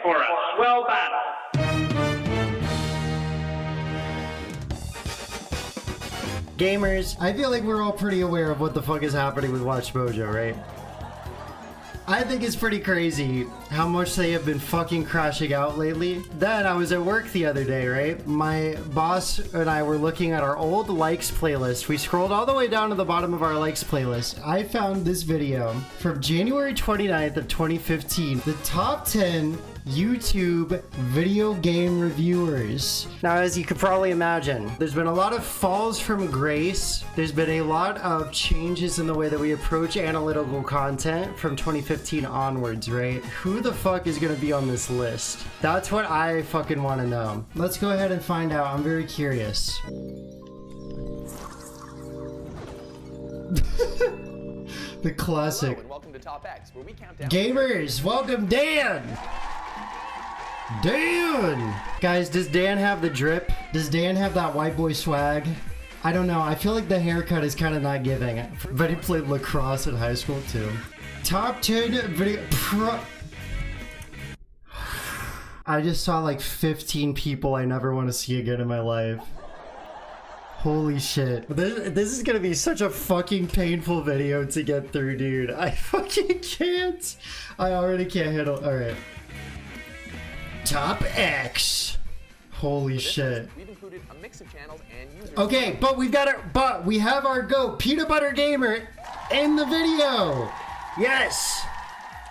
for a swell battle. Gamers, I feel like we're all pretty aware of what the fuck is happening with WATCHMOJO, right? I think it's pretty crazy how much they have been fucking crashing out lately. Then I was at work the other day, right? My boss and I were looking at our old likes playlist. We scrolled all the way down to the bottom of our likes playlist. I found this video from January 29th of 2015. The top 10 YouTube video game reviewers. Now, as you could probably imagine, there's been a lot of falls from grace. There's been a lot of changes in the way that we approach analytical content from 2015 onwards, right? Who the fuck is gonna be on this list? That's what I fucking want to know. Let's go ahead and find out. I'm very curious. The classic. Hello and welcome to Top X, where we count down. Gamers, welcome Dan! Dan! Guys, does Dan have the drip? Does Dan have that white boy swag? I don't know. I feel like the haircut is kind of not giving it. But he played lacrosse in high school too. Top 10 video... I just saw like 15 people I never want to see again in my life. Holy shit. This is gonna be such a fucking painful video to get through, dude. I fucking can't. I already can't handle... Alright. Top X. Holy shit. We've included a mix of channels and users. Okay, but we have our GOAT, Peanut Butter Gamer, in the video. Yes.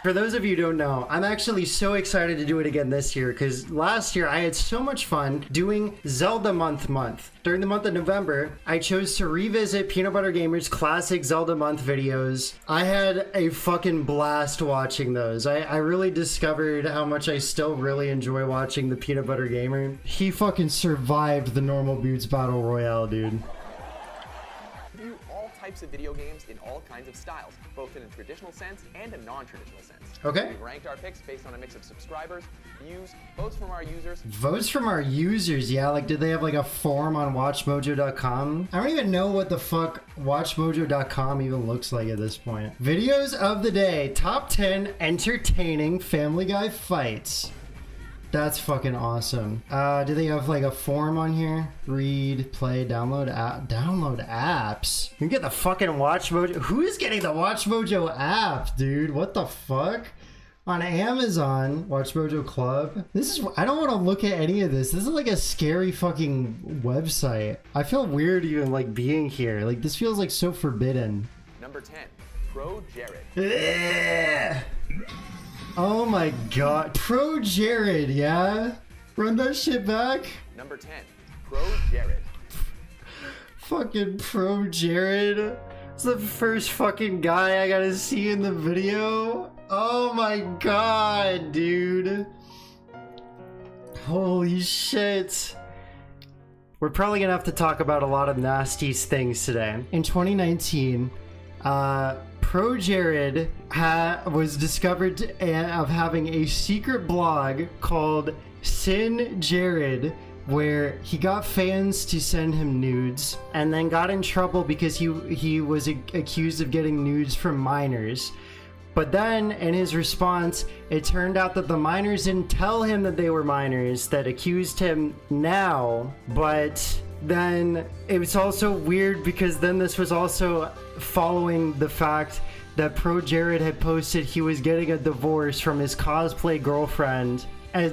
For those of you who don't know, I'm actually so excited to do it again this year because last year I had so much fun doing Zelda month. During the month of November, I chose to revisit Peanut Butter Gamer's classic Zelda month videos. I had a fucking blast watching those. I really discovered how much I still really enjoy watching the Peanut Butter Gamer. He fucking survived the Normal Boots Battle Royale, dude. Review all types of video games in all kinds of styles, both in a traditional sense and a non-traditional sense. Okay. We've ranked our picks based on a mix of subscribers, views, votes from our users. Votes from our users, yeah. Like, did they have like a forum on WatchMojo.com? I don't even know what the fuck WatchMojo.com even looks like at this point. Videos of the day. Top 10 entertaining Family Guy fights. That's fucking awesome. Do they have like a forum on here? Read, play, download app, download apps. You can get the fucking WatchMojo. Who is getting the WatchMojo app, dude? What the fuck? On Amazon, WatchMojo Club. This is, I don't want to look at any of this. This is like a scary fucking website. I feel weird even like being here. Like this feels like so forbidden. Number 10, PROJARED. Oh my god. PROJARED, yeah? Run that shit back. Number 10, PROJARED. Fucking PROJARED. It's the first fucking guy I gotta see in the video. Oh my god, dude. Holy shit. We're probably gonna have to talk about a lot of nasty things today. In 2019, PROJARED was discovered of having a secret blog called Sin Jared, where he got fans to send him nudes and then got in trouble because he was accused of getting nudes from minors. But then in his response, it turned out that the minors didn't tell him that they were minors that accused him now. But then it was also weird because then this was also following the fact that PROJARED had posted he was getting a divorce from his cosplay girlfriend, and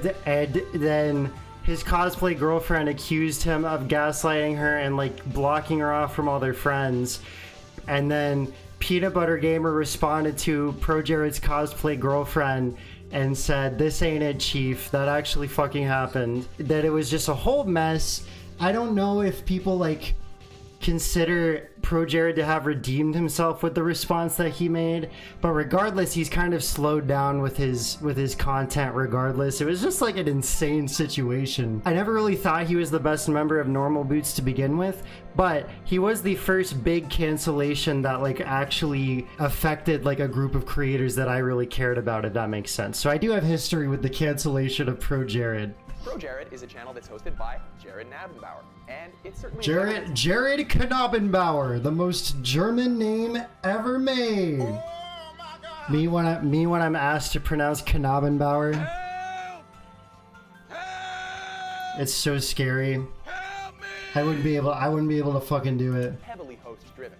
then his cosplay girlfriend accused him of gaslighting her and like blocking her off from all their friends. And then Peanut Butter Gamer responded to PROJARED's cosplay girlfriend and said, "This ain't it, chief. That actually fucking happened." That it was just a whole mess. I don't know if people like consider PROJARED to have redeemed himself with the response that he made, but regardless, he's kind of slowed down with his content regardless. It was just like an insane situation. I never really thought he was the best member of Normal Boots to begin with, but he was the first big cancellation that like actually affected like a group of creators that I really cared about, if that makes sense. So I do have history with the cancellation of PROJARED. PROJARED is a channel that's hosted by Jared Nabenbauer, and it's certainly Jared Knabenbauer, the most German name ever made. Me when I'm asked to pronounce Knabenbauer. It's so scary. I wouldn't be able to fucking do it. Heavily host-driven.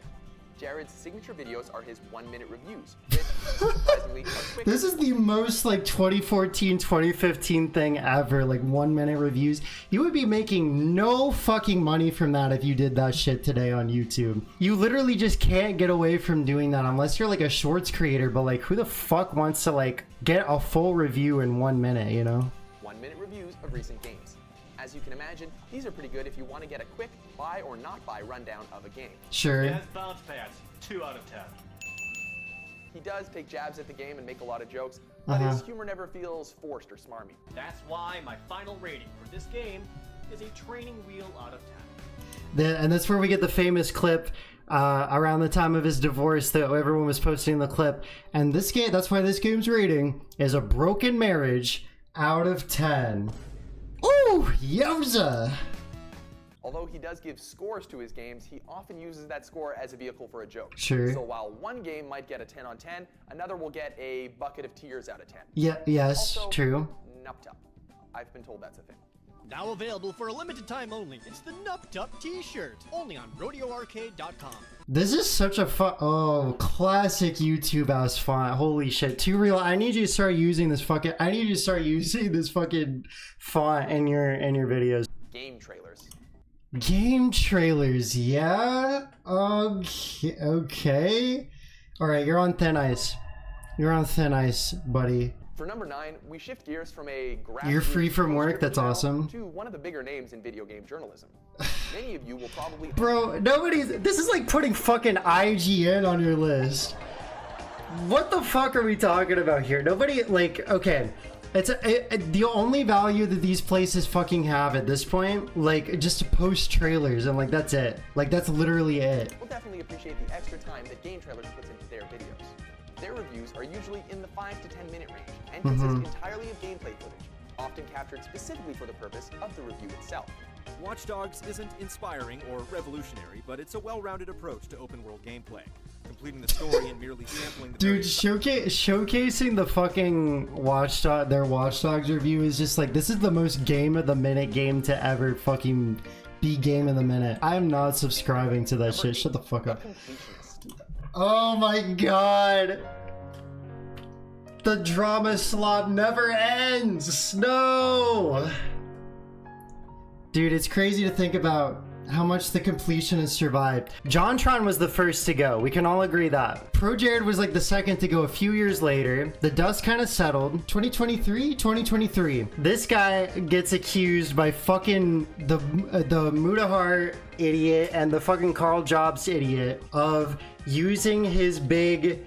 Jared's signature videos are his 1-minute reviews, which, surprisingly, are quick. This is the most like 2014, 2015 thing ever, like 1-minute reviews. You would be making no fucking money from that if you did that shit today on YouTube. You literally just can't get away from doing that unless you're like a shorts creator, but like who the fuck wants to like get a full review in 1 minute, you know? 1-minute reviews of recent games. As you can imagine, these are pretty good if you want to get a quick buy or not buy rundown of a game. Sure. Yes, bounce pads. 2 out of 10. He does take jabs at the game and make a lot of jokes, but his humor never feels forced or smarmy. That's why my final rating for this game is a training wheel out of 10. And that's where we get the famous clip around the time of his divorce that everyone was posting the clip. And this game, that's why this game's rating is a broken marriage out of 10. Ooh, yowza! Although he does give scores to his games, he often uses that score as a vehicle for a joke. Sure. So while one game might get a 10 on 10, another will get a bucket of tears out of 10. Yeah, yes, Also, true. Nup Tup. I've been told that's a thing. Now available for a limited time only. It's the Nup Tup t-shirt, only on RodeoArcade.com. This is such a classic YouTube ass font. Holy shit. Too real. I need you to start using this fucking font in your videos. Game trailers. Game trailers, yeah? Okay. Alright, you're on thin ice. You're on thin ice, buddy. For number 9, we shift gears from a You're free from work, that's channel awesome. to one of the bigger names in video game journalism. Many of you will probably... Bro, this is like putting fucking IGN on your list. What the fuck are we talking about here? Nobody, like, okay. The only value that these places fucking have at this point, like, just to post trailers and like that's it. Like that's literally it. We'll definitely appreciate the extra time that Game Trailers puts into their videos. Their reviews are usually in the 5 to 10 minute range and consist entirely of gameplay footage, often captured specifically for the purpose of the review itself. Watch Dogs isn't inspiring or revolutionary, but it's a well-rounded approach to open-world gameplay, completing the story and merely sampling the... Dude, showcasing the fucking their Watch Dogs review is just like, this is the most game of the minute game to ever fucking be game of the minute. I am not subscribing to that shit. Shut the fuck up. Oh my god. The drama slop never ends. No. Dude, it's crazy to think about how much the Completionist survived. JonTron was the first to go. We can all agree that. PROJARED was like the second to go a few years later. The dust kind of settled. 2023. This guy gets accused by fucking the Mudahar idiot and the fucking Carl Jobs idiot of using his big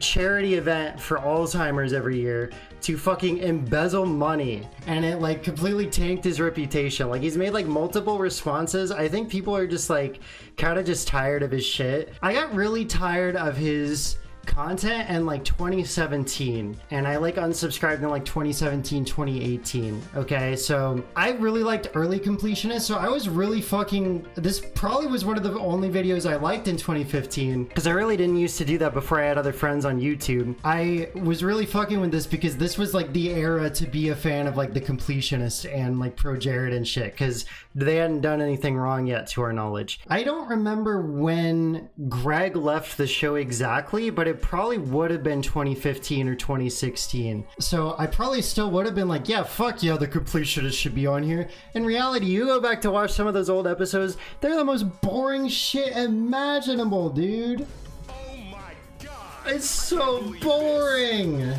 charity event for Alzheimer's every year to fucking embezzle money, and it like completely tanked his reputation. Like he's made like multiple responses. I think people are just like kind of just tired of his shit. I got really tired of his content in like 2017, and I like unsubscribed in like 2017, 2018. Okay, so I really liked early Completionist, so I was really fucking, this probably was one of the only videos I liked in 2015, because I really didn't used to do that before I had other friends on YouTube. I was really fucking with this because this was like the era to be a fan of like the Completionist and like PROJARED and shit, because they hadn't done anything wrong yet to our knowledge. I don't remember when Greg left the show exactly, but it probably would have been 2015 or 2016. So I probably still would have been like, yeah, fuck yeah, the Completionist should be on here. In reality, you go back to watch some of those old episodes, they're the most boring shit imaginable, dude. Oh my god! It's so boring.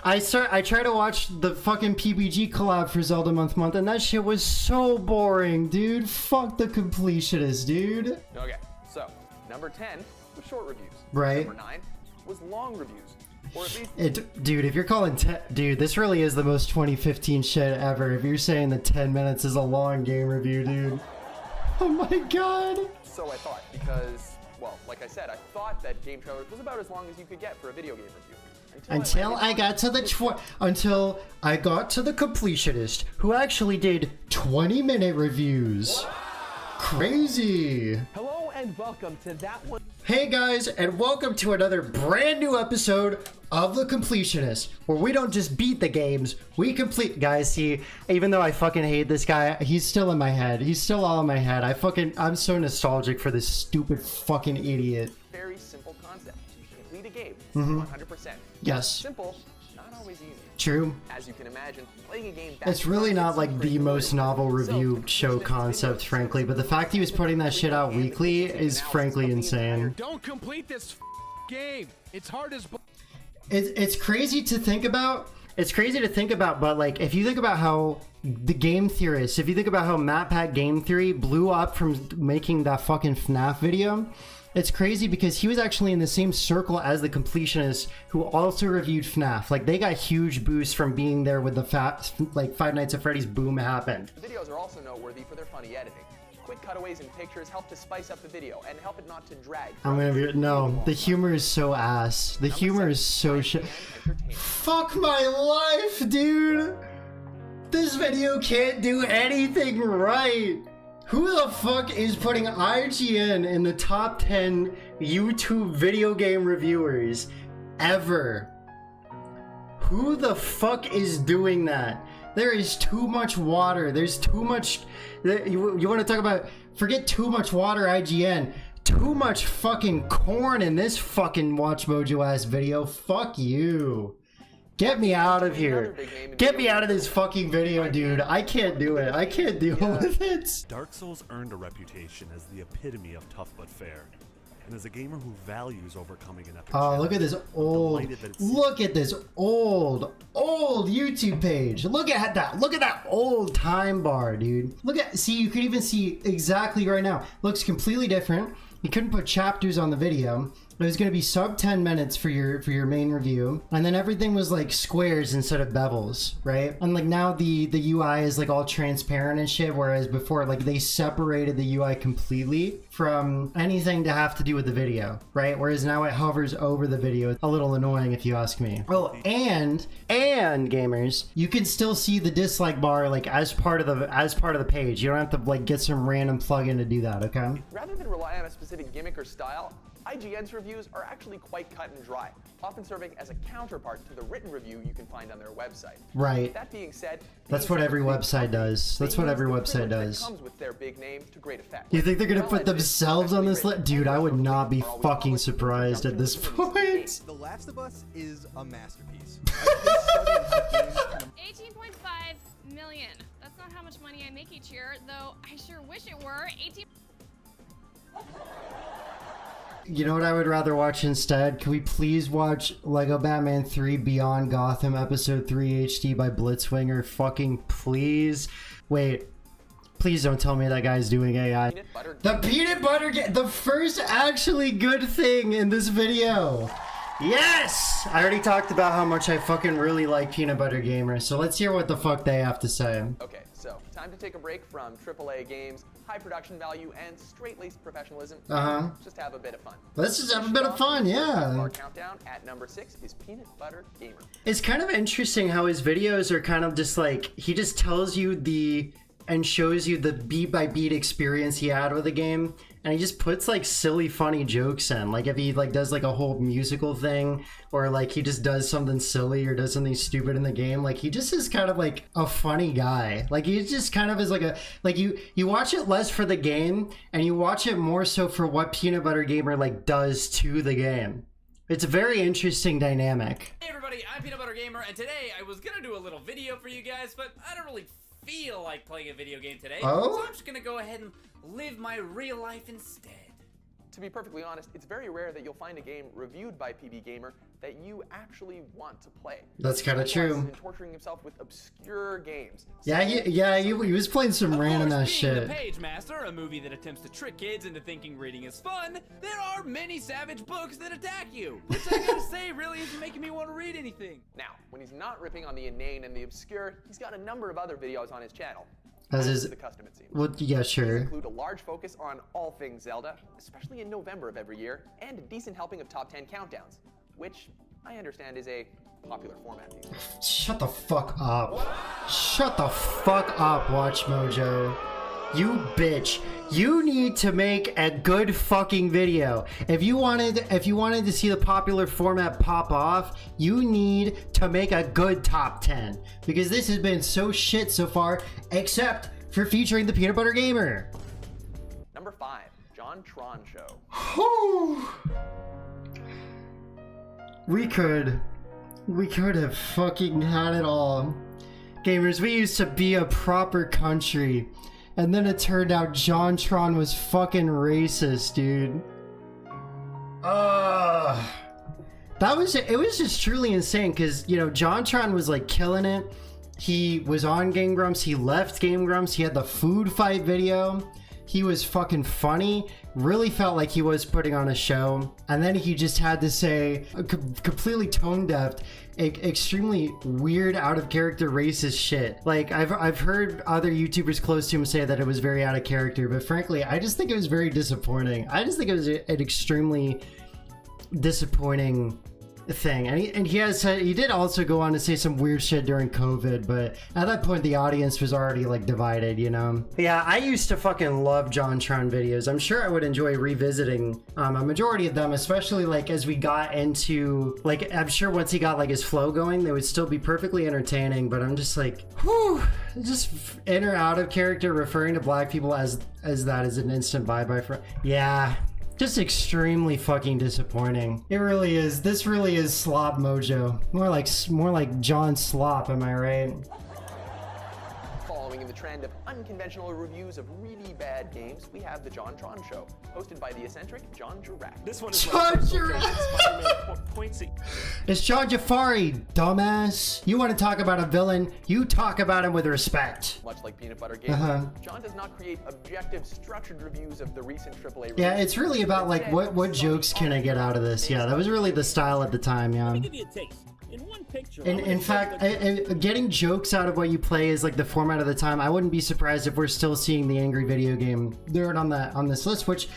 I try to watch the fucking PBG collab for Zelda Month, and that shit was so boring, dude. Fuck the Completionist, dude. Okay, so number 10 was short reviews. Right. Number 9 was long reviews. Or at least... Dude, if you're calling... Dude, this really is the most 2015 shit ever. If you're saying that 10 minutes is a long game review, dude. Oh my god. So I thought, because, well, like I said, I thought that Game Trailers was about as long as you could get for a video game review. Until I got to the Completionist, who actually did 20-minute reviews. Crazy. Hello and welcome to That One. Hey guys, and welcome to another brand new episode of The Completionist, where we don't just beat the games, we complete. Guys, see, even though I fucking hate this guy, he's still in my head. He's still all in my head. I'm so nostalgic for this stupid fucking idiot. Very simple concept. Complete a game 100%. Yes. Simple, not always easy. True. As you can imagine, playing a game It's really not like the most novel review show concept, frankly, but the fact he was putting that shit out weekly is frankly insane. Don't complete this game. It's hard as It's crazy to think about. It's crazy to think about, but like if you think about how the game theorists, if you think about how MatPat Game Theory blew up from making that fucking FNAF video, it's crazy because he was actually in the same circle as the Completionist, who also reviewed FNAF. Like they got huge boosts from being there with the Five Nights at Freddy's boom happened. The videos are also noteworthy for their funny editing. Quick cutaways and pictures help to spice up the video and help it not to drag. No, the humor is so ass. The humor is so shit. Fuck my life, dude. This video can't do anything right. Who the fuck is putting IGN in the top 10 YouTube video game reviewers ever? Who the fuck is doing that? There is too much water. There's too much. You want to talk about? Forget too much water, IGN. Too much fucking corn in this fucking WATCHMOJO ass video. Fuck you. Get me out of here. Get me out of this fucking video, dude. I can't do it. I can't deal with it. Dark Souls earned a reputation as the epitome of tough but fair. And as a gamer who values overcoming an epic Oh, look at this old, old YouTube page. Look at that old time bar, dude. See, you can even see exactly right now. Looks completely different. You couldn't put chapters on the video. It was going to be sub 10 minutes for your main review, and then everything was like squares instead of bevels, right? And like now the UI is like all transparent and shit, whereas before like they separated the UI completely from anything to have to do with the video, right? Whereas now it hovers over the video. It's a little annoying if you ask me. Oh, and gamers, you can still see the dislike bar like as part of the page. You don't have to like get some random plugin to do that, okay? Rather than rely on a specific gimmick or style, IGN's reviews are actually quite cut and dry, often serving as a counterpart to the written review you can find on their website. Right. That being said, that's what every website does. That's what every website does. Comes with their big name to great effect. You think they're gonna put themselves on this list? Dude, I would not be fucking surprised at this point. The Last of Us is a masterpiece. 18.5 million. That's not how much money I make each year, though I sure wish it were. 18. You know what I would rather watch instead? Can we please watch Lego Batman 3 Beyond Gotham Episode 3 HD by Blitzwinger? Fucking please. Wait. Please don't tell me that guy's doing AI. The peanut butter the first actually good thing in this video. Yes! I already talked about how much I fucking really like Peanut Butter Gamer, so let's hear what the fuck they have to say. Okay, so time to take a break from AAA games, high production value, and straight-laced professionalism. Just have a bit of fun. Let's just have a bit of fun, yeah. Our countdown at number 6 is Peanut Butter Gamer. It's kind of interesting how his videos are kind of just like, he just tells you and shows you the beat by beat experience he had with the game, and he just puts like silly funny jokes in. Like if he like does like a whole musical thing, or like he just does something silly or does something stupid in the game, like he just is kind of like a funny guy. Like he just kind of is like you watch it less for the game and you watch it more so for what Peanut Butter Gamer like does to the game. It's a very interesting dynamic. Hey everybody, I'm Peanut Butter Gamer, and today I was gonna do a little video for you guys, but I don't really feel like playing a video game today, so I'm just gonna go ahead and live my real life instead. To be perfectly honest, it's very rare that you'll find a game reviewed by PB Gamer that you actually want to play. That's kind of true. And torturing himself with obscure games. Yeah, he was playing some random ass shit. The Page Master, a movie that attempts to trick kids into thinking reading is fun, there are many savage books that attack you, which I gotta say really isn't making me want to read anything. Now, when he's not ripping on the inane and the obscure, he's got a number of other videos on his channel. As is the custom, it seems. Well, yeah, sure. These include a large focus on all things Zelda, especially in November of every year, and a decent helping of top 10 countdowns, which I understand is a popular format these days. Shut the fuck up. Shut the fuck up, WATCHMOJO. You bitch. You need to make a good fucking video. If you wanted to see the popular format pop off, you need to make a good top 10. Because this has been so shit so far, except for featuring the Peanut Butter Gamer. Number 5, John Tron Show. We could have fucking had it all. Gamers, we used to be a proper country. And then it turned out JonTron was fucking racist, dude. It was just truly insane because, you know, JonTron was like killing it. He was on Game Grumps, he left Game Grumps, he had the food fight video. He was fucking funny, really felt like he was putting on a show. And then he just had to say, completely tone deaf, extremely weird, out of character, racist shit. Like, I've heard other YouTubers close to him say that it was very out of character, but frankly, I just think it was very disappointing. I just think it was an extremely disappointing thing. And he did also go on to say some weird shit during COVID, but at that point the audience was already like divided, you know. Yeah, I used to fucking love JonTron videos. I'm sure I would enjoy revisiting a majority of them, especially like as we got into, like, I'm sure once he got like his flow going, they would still be perfectly entertaining, but I'm just like, whew, just in or out of character referring to black people as that is an instant bye-bye for, yeah. Just extremely fucking disappointing. It really is. This really is Slop Mojo. More like John Slop, am I right? Following in the trend of unconventional reviews of really bad games, we have the JonTron Show, hosted by the eccentric John Giraffe. This one is John Giraffe! It's John Jafari, dumbass. You want to talk about a villain, you talk about him with respect. Much like Peanut Butter Gamer, John does not create objective, structured reviews of the recent AAA Yeah, it's really about like what jokes can I get out of this. Yeah, that was really the style at the time, yeah. In fact, getting jokes out of what you play is like the format of the time. I wouldn't be surprised if we're still seeing the Angry Video Game third on this list, which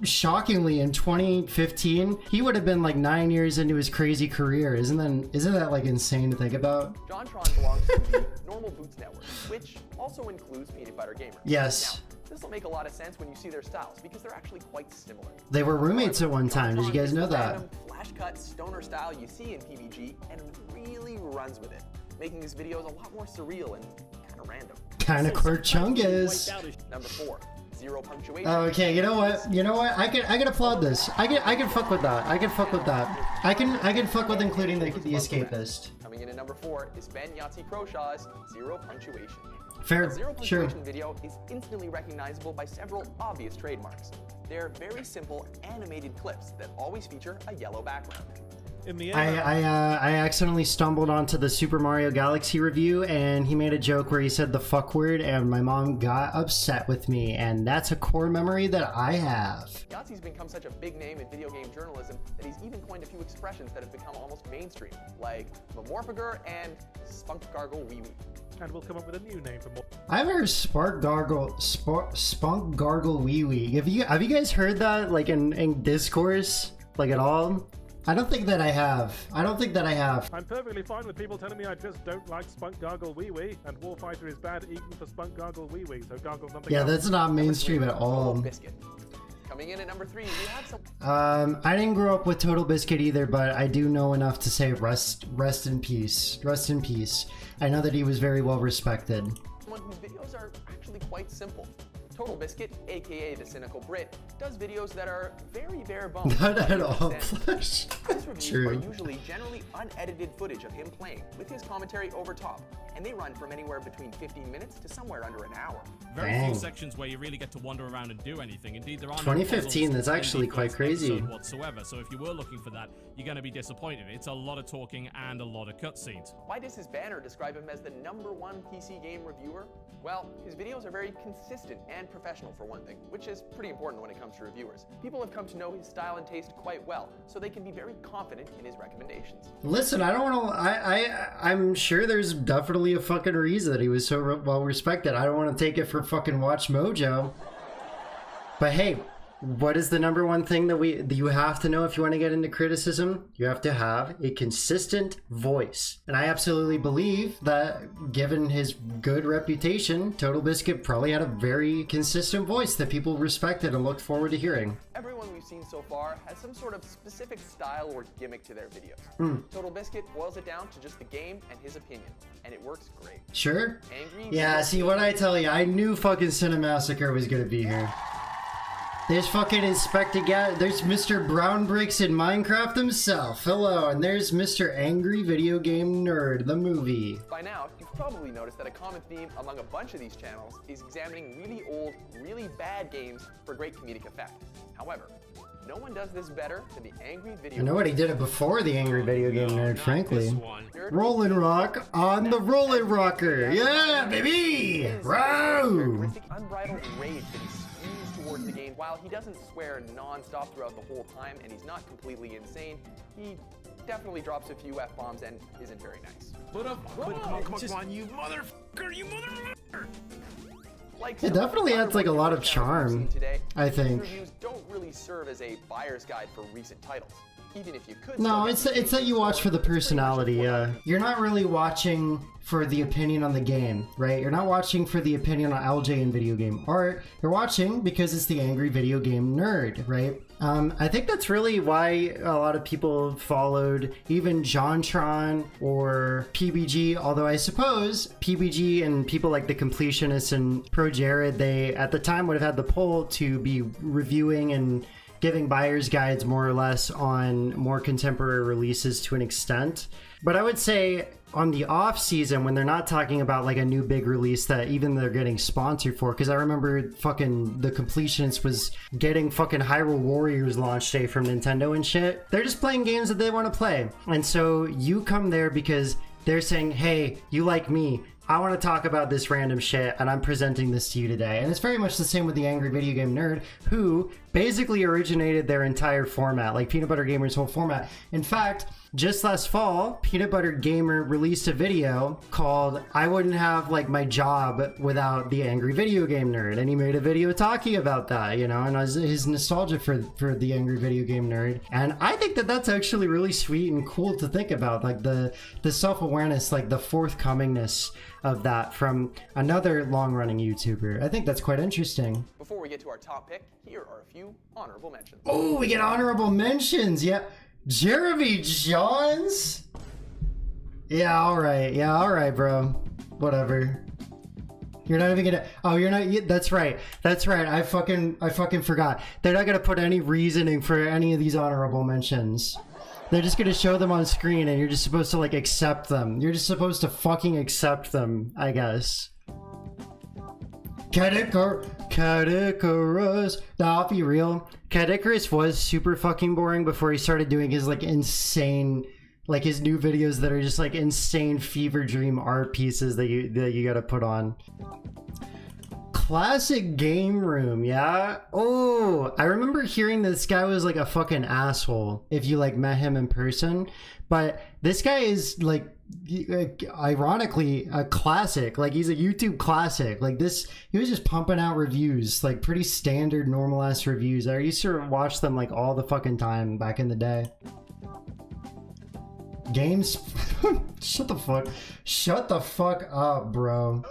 shockingly in 2015 he would have been like 9 years into his crazy career. Isn't that like insane to think about? JonTron belongs to the Normal Boots Network, which also includes Peanut Butter Gamer. Yes. Now, this will make a lot of sense when you see their styles because they're actually quite similar. They were roommates at one time. Did you guys know that? Random, flash cut stoner style you see in PBG and really runs with it, making his videos a lot more surreal and kind of random. Kind of Chungus. Number 4, zero punctuation. Okay, you know what? I can applaud this. I can fuck with that. I can fuck with with including the escapist. Coming in at number 4 is Ben Yahtzee Crowshaw's zero punctuation. Fair, The zero sure. punctuation video is instantly recognizable by several obvious trademarks. They're very simple animated clips that always feature a yellow background. In the I accidentally stumbled onto the Super Mario Galaxy review, and he made a joke where he said the fuck word, and my mom got upset with me, and that's a core memory that I have. Yahtzee's become such a big name in video game journalism that he's even coined a few expressions that have become almost mainstream, like Mamorphager and Spunk Gargle Wee Wee. And we'll come up with a new name for more. I've heard Spunk Gargle Wee Wee. Have you guys heard that like in discourse, like at all? I don't think that I have. I'm perfectly fine with people telling me I just don't like Spunk Gargle Wee Wee, and Warfighter is bad even for Spunk Gargle Wee Wee, so gargle something else. That's not mainstream at all. Biscuit. Coming in at number 3, we have some. I didn't grow up with Total Biscuit either, but I do know enough to say rest in peace. Rest in peace. I know that he was very well respected. Someone whose videos are actually quite simple. Total Biscuit, aka the Cynical Brit, does videos that are very bare bones. Not at all. His reviews are usually generally unedited footage of him playing, with his commentary over top, and they run from anywhere between 15 minutes to somewhere under an hour. Very few sections where you really get to wander around and do anything. Indeed, there are 2015, that's actually quite crazy. Whatsoever. So if you were looking for that, you're going to be disappointed. It's a lot of talking and a lot of cutscenes. Why does his banner describe him as the #1 PC game reviewer? Well, his videos are very consistent and professional for one thing, which is pretty important when it comes to reviewers. People have come to know his style and taste quite well, so they can be very confident in his recommendations. Listen, I don't want to. I'm sure there's definitely a fucking reason that he was so well respected. I don't want to take it for fucking WATCHMOJO. But hey, What is the number one thing that you have to know if you want to get into criticism? You have to have a consistent voice. And I absolutely believe that given his good reputation, Total Biscuit probably had a very consistent voice that people respected and looked forward to hearing. Everyone we've seen so far has some sort of specific style or gimmick to their videos. Total Biscuit boils it down to just the game and his opinion, and it works great. Sure? Angry. Yeah, see what I tell you, I knew fucking Cinemassacre was gonna be here. There's fucking Inspector there's Mr. Brown Bricks in Minecraft himself. Hello, and there's Mr. Angry Video Game Nerd, the movie. By now, you've probably noticed that a common theme among a bunch of these channels is examining really old, really bad games for great comedic effect. However, no one does this better than the Angry Video. Nobody did it before the Angry Video Game Nerd, frankly. Rollin' Rock on the Rollin' Rocker. Yeah, baby! Row! Unbridled rage that he spews towards the game. While he doesn't swear non-stop throughout the whole time, and he's not completely insane, he definitely drops a few F-bombs and isn't very nice. Come on, you motherfucker, you motherfucker! It definitely adds like a lot of charm, I think. Reviews don't really serve as a buyer's guide for recent titles. Even if you could. No, it's that you watch for the personality. You're not really watching for the opinion on the game, right? You're not watching for the opinion on LJ in video game art. You're watching because it's the Angry Video Game Nerd, right? I think that's really why a lot of people followed even JonTron or PBG, although I suppose PBG and people like the Completionists and ProJared, they at the time would have had the pull to be reviewing and giving buyer's guides more or less on more contemporary releases to an extent. But I would say on the off season, when they're not talking about like a new big release that even they're getting sponsored for, because I remember fucking the Completionist was getting fucking Hyrule Warriors launch day from Nintendo and shit. They're just playing games that they want to play. And so you come there because they're saying, hey, you like me, I want to talk about this random shit, and I'm presenting this to you today. And it's very much the same with the Angry Video Game Nerd, who basically originated their entire format, like Peanut Butter Gamer's whole format. In fact, just last fall, Peanut Butter Gamer released a video called I Wouldn't Have like my job without the Angry Video Game Nerd, and he made a video talking about that, you know, and his nostalgia for the Angry Video Game Nerd. And I think that that's actually really sweet and cool to think about, like the self-awareness, like the forthcomingness of that from another long-running YouTuber. I think that's quite interesting. Before we get to our top pick, here are a few honorable mentions. Oh, we get honorable mentions. Yeah, Jeremy Johns. Yeah, all right, bro. Whatever. You're not even gonna. Oh, you're not. That's right. I fucking forgot. They're not gonna put any reasoning for any of these honorable mentions. They're just gonna show them on screen, and you're just supposed to like accept them. You're just supposed to fucking accept them, I guess. Cat Icarus. Nah, I'll be real. Cat Icarus was super fucking boring before he started doing his like insane, like his new videos that are just like insane fever dream art pieces that you gotta put on. Classic Game Room, yeah? Oh, I remember hearing this guy was like a fucking asshole if you like met him in person, but this guy is like ironically a classic. Like he's a YouTube classic. Like this, he was just pumping out reviews, like pretty standard normal ass reviews. I used to watch them like all the fucking time back in the day. Games. Shut the fuck up, bro.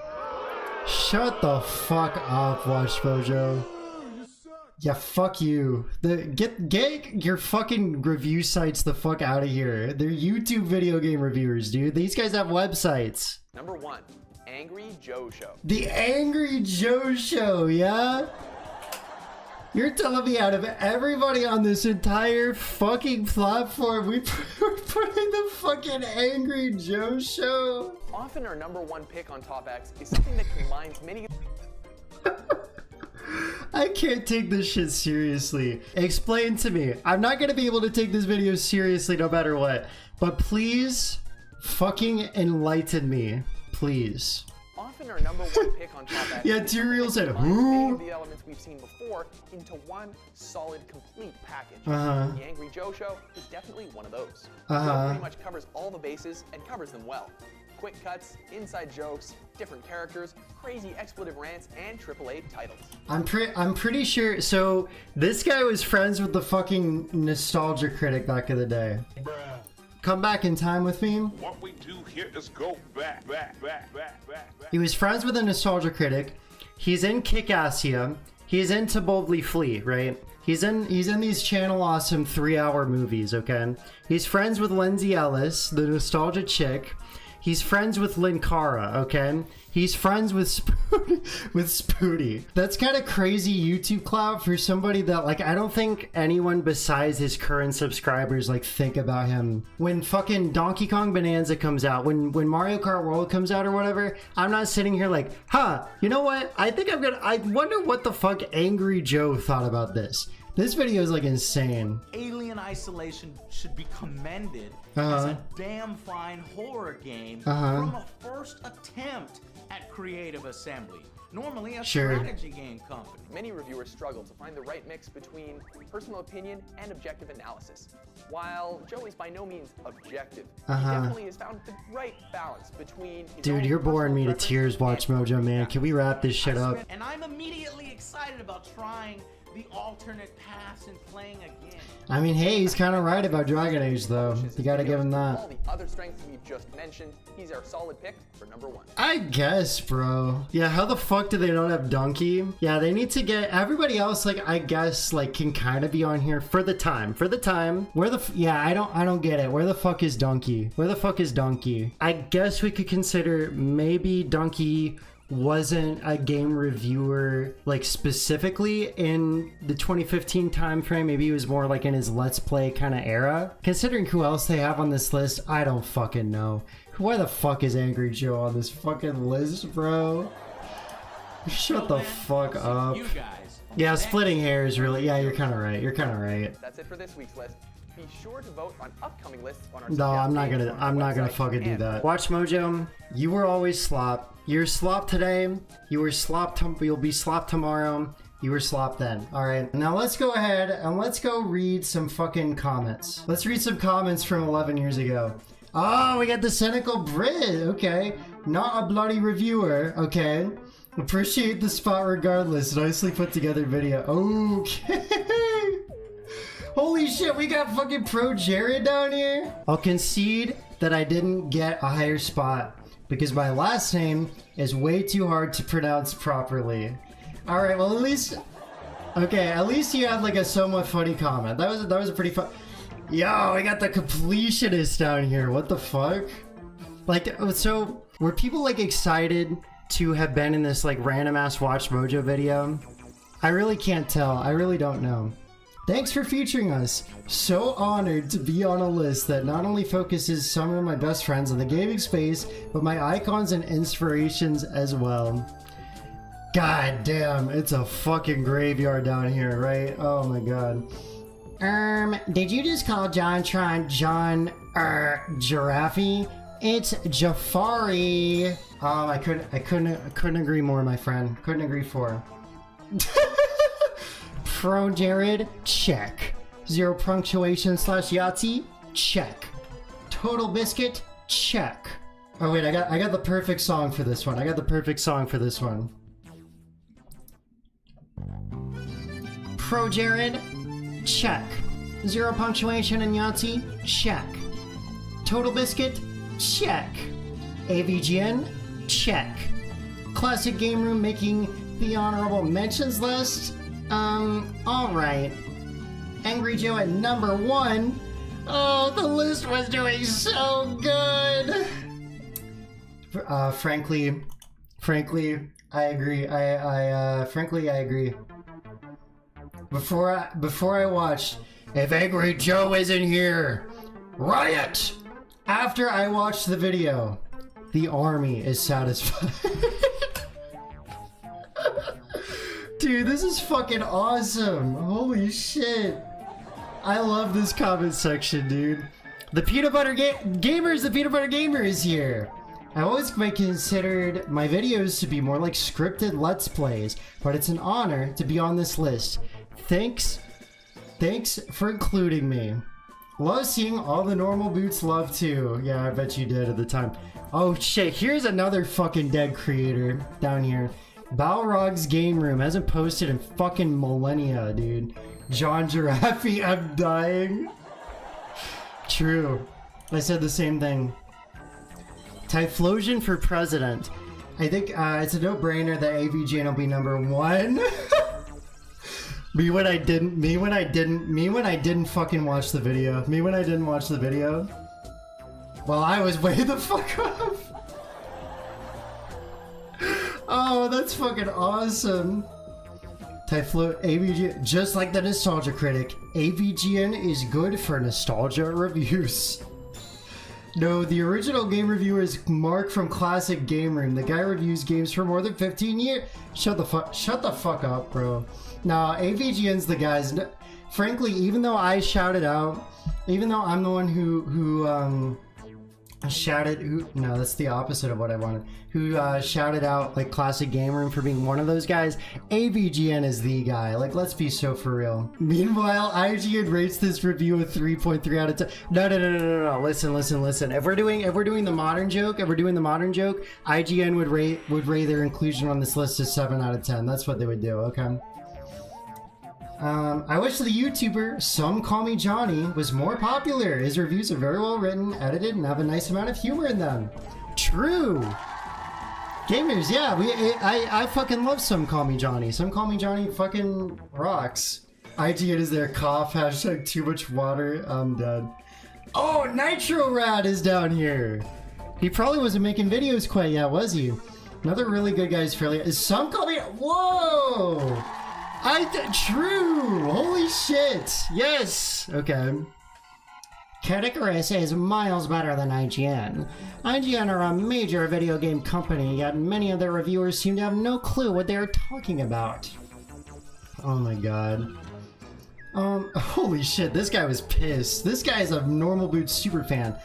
Shut the fuck up, WATCHMOJO. Yeah, fuck you. Get your fucking review sites the fuck out of here. They're YouTube video game reviewers, dude. These guys have websites. Number 1, Angry Joe Show. The Angry Joe Show, yeah? You're telling me out of everybody on this entire fucking platform, we're putting the fucking Angry Joe Show? Often our number 1 pick on Top X is something that combines many... I can't take this shit seriously. Explain to me. I'm not gonna be able to take this video seriously no matter what. But please, fucking enlighten me. Please. Often our number 1 pick on Top X. Yeah, Tyrael said, many who? of the elements we've seen before into one solid, complete package. The Angry Joe Show is definitely one of those. Joe pretty much covers all the bases and covers them well. quick cuts, inside jokes, different characters, crazy expletive rants, and AAA titles. I'm pretty sure. So this guy was friends with the fucking nostalgia critic back in the day. Bruh. Come back in time with me. What we do here is go back. He was friends with a nostalgia critic. He's in Kick-Assia. He's into Boldly Flee, right? He's in these Channel Awesome 3-hour movies, okay? He's friends with Lindsay Ellis, the nostalgia chick. He's friends with Linkara, okay? He's friends with Spooty. That's kind of crazy YouTube clout for somebody that, like, I don't think anyone besides his current subscribers, like, think about him. When fucking Donkey Kong Bonanza comes out, when Mario Kart World comes out or whatever, I'm not sitting here like, huh, you know what? I wonder what the fuck Angry Joe thought about this. This video is, like, insane. Alien Isolation should be commended as a damn fine horror game from a first attempt at creative assembly. Normally a strategy game company. Many reviewers struggle to find the right mix between personal opinion and objective analysis. While Joe is by no means objective, he definitely has found the right balance between his Dude, you're boring me to tears, WATCHMOJO, man. Can we wrap this shit up? And I'm immediately excited about trying the alternate paths and playing again. I mean, hey, he's kind of right about Dragon Age, though. You gotta give him that. All the other strengths we've just mentioned, he's our solid pick for #1. I guess, bro. Yeah, how the fuck do they not have Donkey? Yeah, they need to get everybody else. Like, I guess, like, can kind of be on here for the time. For the time. Where the? Yeah, I don't get it. Where the fuck is Donkey? Where the fuck is Donkey? I guess we could consider maybe Donkey wasn't a game reviewer, like, specifically in the 2015 time frame. Maybe he was more like in his Let's Play kind of era. Considering who else they have on this list, I don't fucking know. Why the fuck is Angry Joe on this fucking list, bro? Shut the fuck up. Yeah, splitting hairs, really. Yeah, you're kind of right. You're kind of right. That's it for this week's list. Be sure to vote on upcoming lists on our. No, I'm not gonna fucking do that. WATCHMOJO, you were always slop. You're slop today. You were slop. You'll be slop tomorrow. You were slop then. All right. Now let's go ahead and let's go read some fucking comments. Let's read some comments from 11 years ago. Oh, we got the cynical Brit. Okay, not a bloody reviewer. Okay, appreciate the spot regardless. Nicely put together video. Okay. Holy shit, we got fucking PROJARED down here. I'll concede that I didn't get a higher spot because my last name is way too hard to pronounce properly. All right, well, at least you had like a somewhat funny comment. That was a pretty fun. Yo, we got the Completionist down here. What the fuck? Like, so were people like excited to have been in this like random ass WATCHMOJO video? I really can't tell. I really don't know. Thanks for featuring us. So honored to be on a list that not only focuses some of my best friends in the gaming space, but my icons and inspirations as well. God damn, it's a fucking graveyard down here, right? Oh my god. Did you just call JonTron John Giraffe? It's Jafari. I couldn't agree more, my friend. Couldn't agree more. PROJARED, check. 0 punctuation / Yahtzee, check. Total Biscuit, check. Oh wait, I got the perfect song for this one. PROJARED, check. 0 punctuation in Yahtzee, check. Total Biscuit, check. AVGN, check. Classic Game Room making the honorable mentions list. Alright. Angry Joe at #1. Oh, the list was doing so good. Frankly, I agree. Frankly, I agree. Before I watched, if Angry Joe isn't here, riot! After I watched the video, the army is satisfied. Dude, this is fucking awesome. Holy shit. I love this comment section, dude. The Peanut Butter Gamers, the Peanut Butter Gamer is here. I always considered my videos to be more like scripted Let's Plays, but it's an honor to be on this list. Thanks for including me. Love seeing all the normal boots love too. Yeah, I bet you did at the time. Oh shit, here's another fucking dead creator down here. Balrog's Game Room hasn't posted in fucking millennia, dude. John Giraffe, I'm dying. True. I said the same thing. Typhlosion for president. I think it's a no-brainer that AVGN will be #1. Me when I didn't fucking watch the video. Me when I didn't watch the video. Well, I was way the fuck off. Oh, that's fucking awesome. AVGN, just like the Nostalgia Critic, AVGN is good for nostalgia reviews. No, the original game reviewer is Mark from Classic Game Room. The guy reviews games for more than 15 years. Shut the fuck up, bro. Nah, AVGN's the guys. Frankly, even though I shouted out, even though I'm the one who shouted, no, that's the opposite of what I wanted. Who shouted out like Classic Game Room for being one of those guys. AVGN is the guy. Like, let's be so for real. Meanwhile, IGN rates this review a 3.3 out of 10. No. Listen. If we're doing the modern joke, IGN would rate their inclusion on this list as 7 out of 10. That's what they would do. Okay. I wish the YouTuber Some Call Me Johnny was more popular. His reviews are very well written, edited, and have a nice amount of humor in them. True. Gamers, yeah, I fucking love Some Call Me Johnny. Some Call Me Johnny fucking rocks. IGN is their cough, hashtag too much water, I'm dead. Oh, Nitro Rad is down here. He probably wasn't making videos quite yet, was he? Another really good guy's fairly. Is Some Call Me? Whoa! True! Holy shit! Yes! Okay. Category is miles better than IGN. IGN are a major video game company, yet many of their reviewers seem to have no clue what they are talking about. Oh my god. Holy shit, this guy was pissed. This guy is a Normal Boots superfan.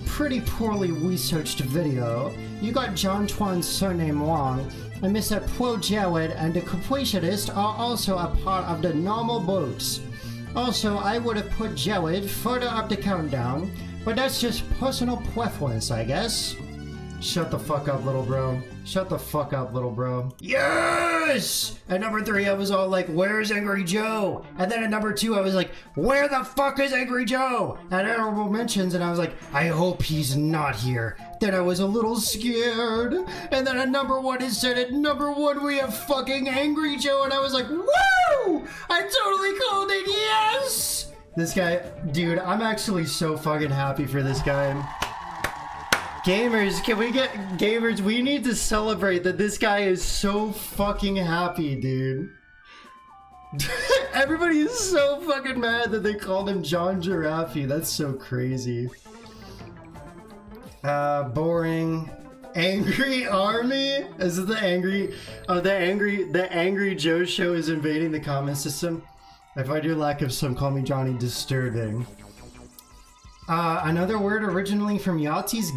Pretty poorly researched video. You got John Twan's surname wrong, and Mr. PROJARED and the Completionist are also a part of the Normal Boots. Also, I would have put Jared further up the countdown, but that's just personal preference, I guess. Shut the fuck up, little bro. Shut the fuck up, little bro. Yes! At number 3, I was all like, where's Angry Joe? And then at number 2, I was like, where the fuck is Angry Joe? At honorable mentions, and I was like, I hope he's not here. Then I was a little scared. And then at number 1, it said at number 1, we have fucking Angry Joe. And I was like, woo! I totally called it, yes! This guy, dude, I'm actually so fucking happy for this guy. Gamers, can we get... Gamers, we need to celebrate that this guy is so fucking happy, dude. Everybody is so fucking mad that they called him John Giraffe. That's so crazy. Boring. Angry Army? Is it the angry... Oh, the Angry Joe show is invading the comment system. I find your lack of Some Call Me Johnny disturbing. Another word originally from Yahtzee's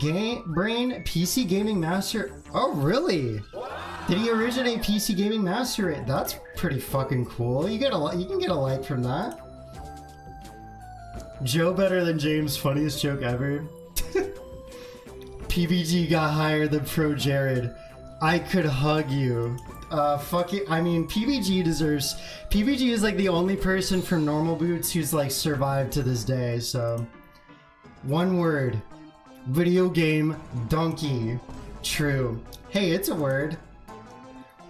brain, PC Gaming Master. Oh, really? Did he originate PC Gaming Master? That's pretty fucking cool. You can get a like from that. Joe better than James, funniest joke ever. PBG got higher than PROJARED. I could hug you. Fuck it. I mean, PBG deserves... PBG is like the only person from Normal Boots who's like survived to this day, so... One word. Video game donkey. True. Hey, it's a word.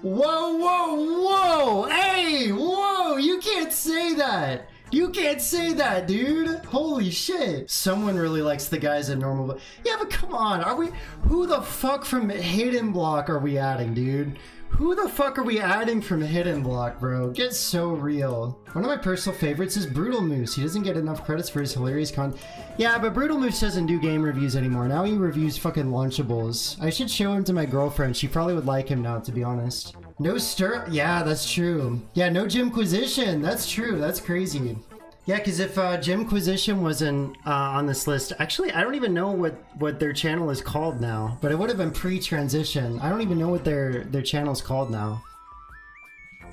Whoa, whoa, whoa! Hey, whoa! You can't say that! You can't say that, dude! Holy shit! Someone really likes the guys at Normal. Yeah, but come on, are we... Who the fuck from Hidden Block are we adding, dude? Who the fuck are we adding from Hidden Block, bro? Get so real. One of my personal favorites is Brutal Moose. He doesn't get enough credits for his hilarious Yeah, but Brutal Moose doesn't do game reviews anymore. Now he reviews fucking Lunchables. I should show him to my girlfriend. She probably would like him now, to be honest. No stir... Yeah, that's true. Yeah, no Jimquisition. That's true. That's crazy. Yeah, because if Jimquisition wasn't on this list... Actually, I don't even know what their channel is called now. But it would have been pre-transition. I don't even know what their channel's called now.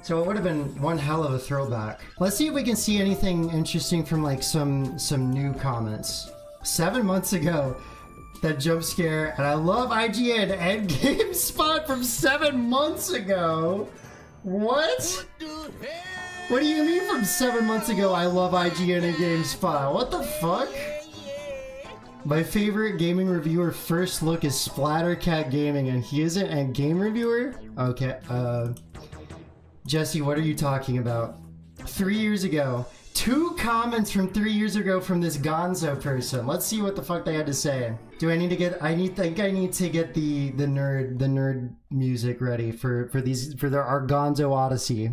So it would have been one hell of a throwback. Let's see if we can see anything interesting from like some new comments. 7 months ago, that jump scare, and I love IGN and GameSpot from 7 months ago. What? What do you mean from 7 months ago I love IGN and GameSpot? What the fuck? My favorite gaming reviewer first look is Splattercat Gaming, and he isn't a game reviewer? Okay, Jesse, what are you talking about? 3 years ago. 2 comments from 3 years ago from this Gonzo person. Let's see what the fuck they had to say. Do I need to get? I think I need to get the nerd music ready for our Gonzo Odyssey.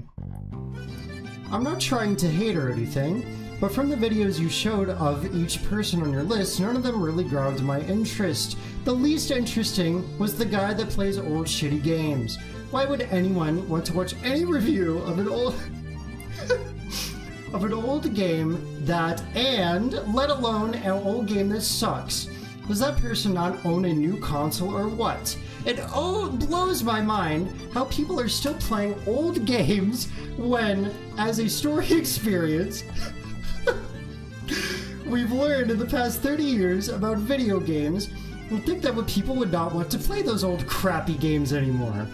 I'm not trying to hate or anything, but from the videos you showed of each person on your list, none of them really grabbed my interest. The least interesting was the guy that plays old shitty games. Why would anyone want to watch any review of an old of an old game that, and let alone an old game that sucks? Does that person not own a new console or what? It blows my mind how people are still playing old games when, as a story experience, we've learned in the past 30 years about video games and think that people would not want to play those old crappy games anymore.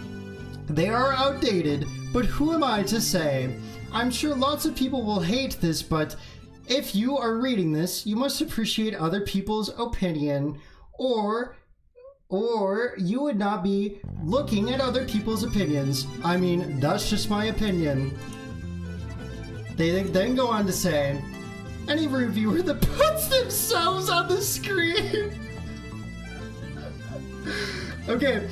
They are outdated, but who am I to say? I'm sure lots of people will hate this, but if you are reading this, you must appreciate other people's opinion, or you would not be looking at other people's opinions. I mean, that's just my opinion. They then go on to say, any reviewer that puts themselves on the screen. Okay.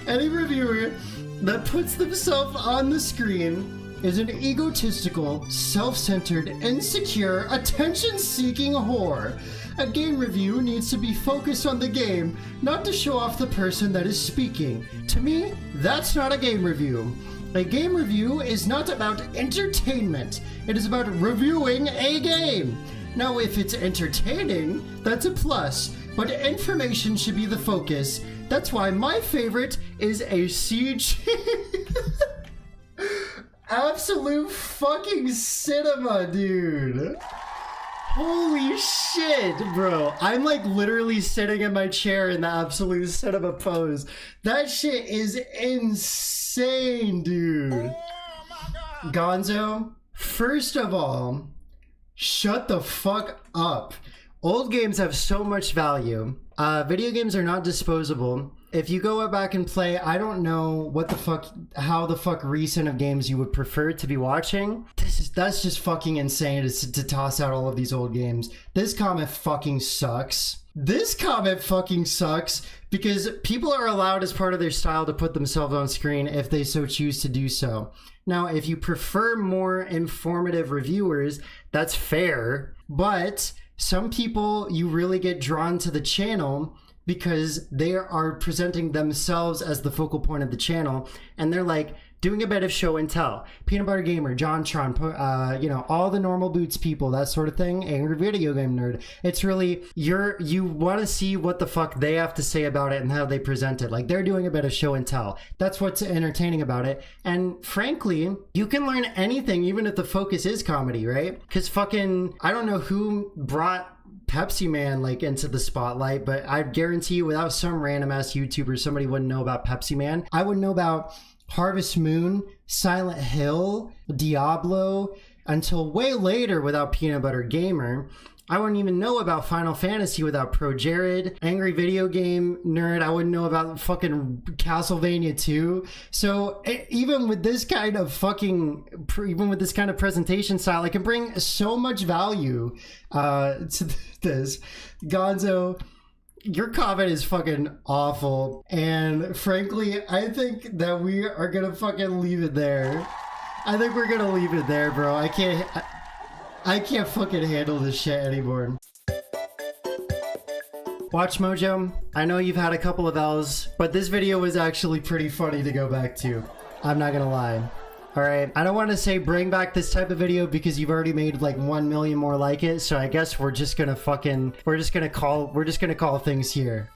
Any reviewer that puts themselves on the screen is an egotistical, self-centered, insecure, attention-seeking whore. A game review needs to be focused on the game, not to show off the person that is speaking. To me, that's not a game review. A game review is not about entertainment. It is about reviewing a game. Now, if it's entertaining, that's a plus, but information should be the focus. That's why my favorite is a CG. Absolute fucking cinema, dude. Holy shit, bro. I'm like literally sitting in my chair in the absolute cinema pose. That shit is insane, dude. Gonzo, first of all, shut the fuck up. Old games have so much value. Video games are not disposable. If you go back and play, I don't know what the fuck, how the fuck recent of games you would prefer to be watching. That's just fucking insane to toss out all of these old games. This comment fucking sucks. This comment fucking sucks because people are allowed as part of their style to put themselves on screen if they so choose to do so. Now, if you prefer more informative reviewers, that's fair, but some people, you really get drawn to the channel because they are presenting themselves as the focal point of the channel, and they're like doing a bit of show and tell. Peanut Butter Gamer, JonTron, you know, all the normal boots people, that sort of thing. Angry Video Game Nerd. It's really, you want to see what the fuck they have to say about it and how they present it. Like, they're doing a bit of show and tell. That's what's entertaining about it. And frankly, you can learn anything even if the focus is comedy, right? Because fucking, I don't know who brought Pepsi Man like into the spotlight, but I guarantee you without some random ass YouTuber, somebody wouldn't know about Pepsi Man. I wouldn't know about Harvest Moon, Silent Hill, Diablo until way later without Peanut Butter Gamer. I wouldn't even know about Final Fantasy without PROJARED. Angry Video Game Nerd, I wouldn't know about fucking Castlevania 2. So even with this kind of presentation style, I can bring so much value to this. Gonzo, your comment is fucking awful. And frankly, I think that we are gonna fucking leave it there. I think we're gonna leave it there, bro. I can't fucking handle this shit anymore. WATCHMOJO, I know you've had a couple of L's, but this video was actually pretty funny to go back to. I'm not gonna lie. Alright, I don't want to say bring back this type of video because you've already made like 1 million more like it, so I guess we're just gonna call things here.